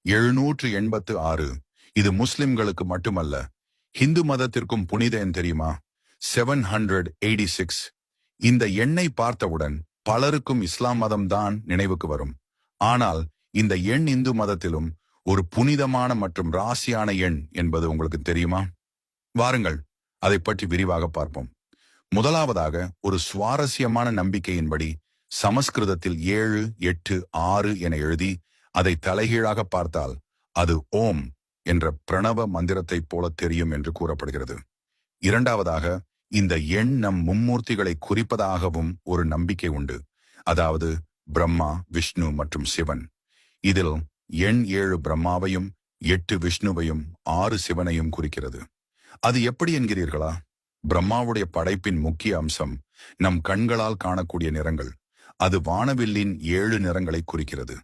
786. இது முஸ்லிம்களுக்கு மட்டுமல்ல, ஹிந்து மதத்திற்கும் புனித எண் தெரியுமா? 786. இந்த எண்ணை பார்த்தவுடன் பலருக்கும் இஸ்லாம் மதம்தான் நினைவுக்கு வரும். ஆனால் இந்த எண் இந்து மதத்திலும் ஒரு புனிதமான மற்றும் ராசியான எண் என்பது உங்களுக்கு தெரியுமா? வாருங்கள், அதை பற்றி விரிவாக பார்ப்போம். முதலாவதாக, ஒரு சுவாரஸ்யமான நம்பிக்கையின்படி சமஸ்கிருதத்தில் 7, 8, 6 என எழுதி அதை தலைகீழாக பார்த்தால் அது ஓம் என்ற பிரணவ மந்திரத்தைப் போல தெரியும் என்று கூறப்படுகிறது. இரண்டாவதாக, இந்த எண் நம் மும்மூர்த்திகளை குறிப்பதாகவும் ஒரு நம்பிக்கை உண்டு. அதாவது பிரம்மா, விஷ்ணு மற்றும் சிவன். இதில் எண் 7 பிரம்மாவையும் 8 விஷ்ணுவையும் 6 சிவனையும் குறிக்கிறது. அது எப்படி என்கிறீர்களா? பிரம்மாவுடைய படைப்பின் முக்கிய அம்சம் நம் கண்களால் காணக்கூடிய நிறங்கள். அது வானவில்லின் 7 நிறங்களை குறிக்கிறது.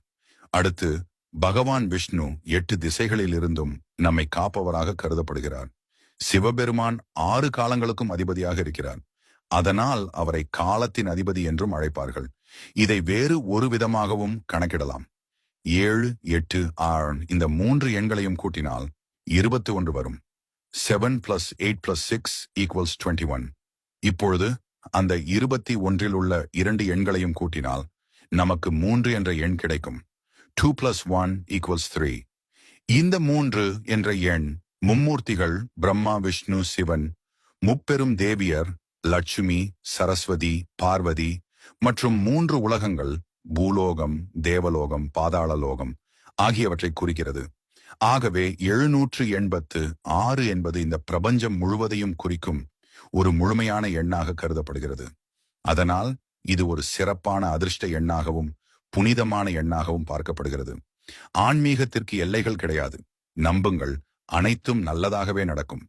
அடுத்து பகவான் விஷ்ணு 8 திசைகளில் இருந்தும் நம்மை காப்பவராக கருதப்படுகிறார். சிவபெருமான் 6 காலங்களுக்கும் அதிபதியாக இருக்கிறார். அதனால் அவரை காலத்தின் அதிபதி என்றும் அழைப்பார்கள். இதை வேறு ஒரு விதமாகவும் கணக்கிடலாம். 7, 8, 6 இந்த 3 எண்களையும் கூட்டினால் 21 வரும். 7 + 8 + 6 = 21. இப்பொழுது அந்த 21 உள்ள 2 எண்களையும் கூட்டினால் நமக்கு 3 என்ற எண் கிடைக்கும். 2 + 1 = 3. இந்த 3 என்ற எண் மும்மூர்த்திகள் பிரம்மா, விஷ்ணு, சிவன், முப்பெரும் தேவியர் லட்சுமி, சரஸ்வதி, பார்வதி மற்றும் 3 உலகங்கள் பூலோகம், தேவலோகம், பாதாளலோகம் ஆகியவற்றை குறிக்கிறது. ஆகவே 786 என்பது இந்த பிரபஞ்சம் முழுவதையும் குறிக்கும் ஒரு முழுமையான எண்ணாக கருதப்படுகிறது. அதனால் இது ஒரு சிறப்பான அதிர்ஷ்ட எண்ணாகவும் புனிதமான எண்ணாகவும் பார்க்கப்படுகிறது. ஆன்மீகத்திற்கு எல்லைகள் கிடையாது. நம்புங்கள், அனைத்தும் நல்லதாகவே நடக்கும்.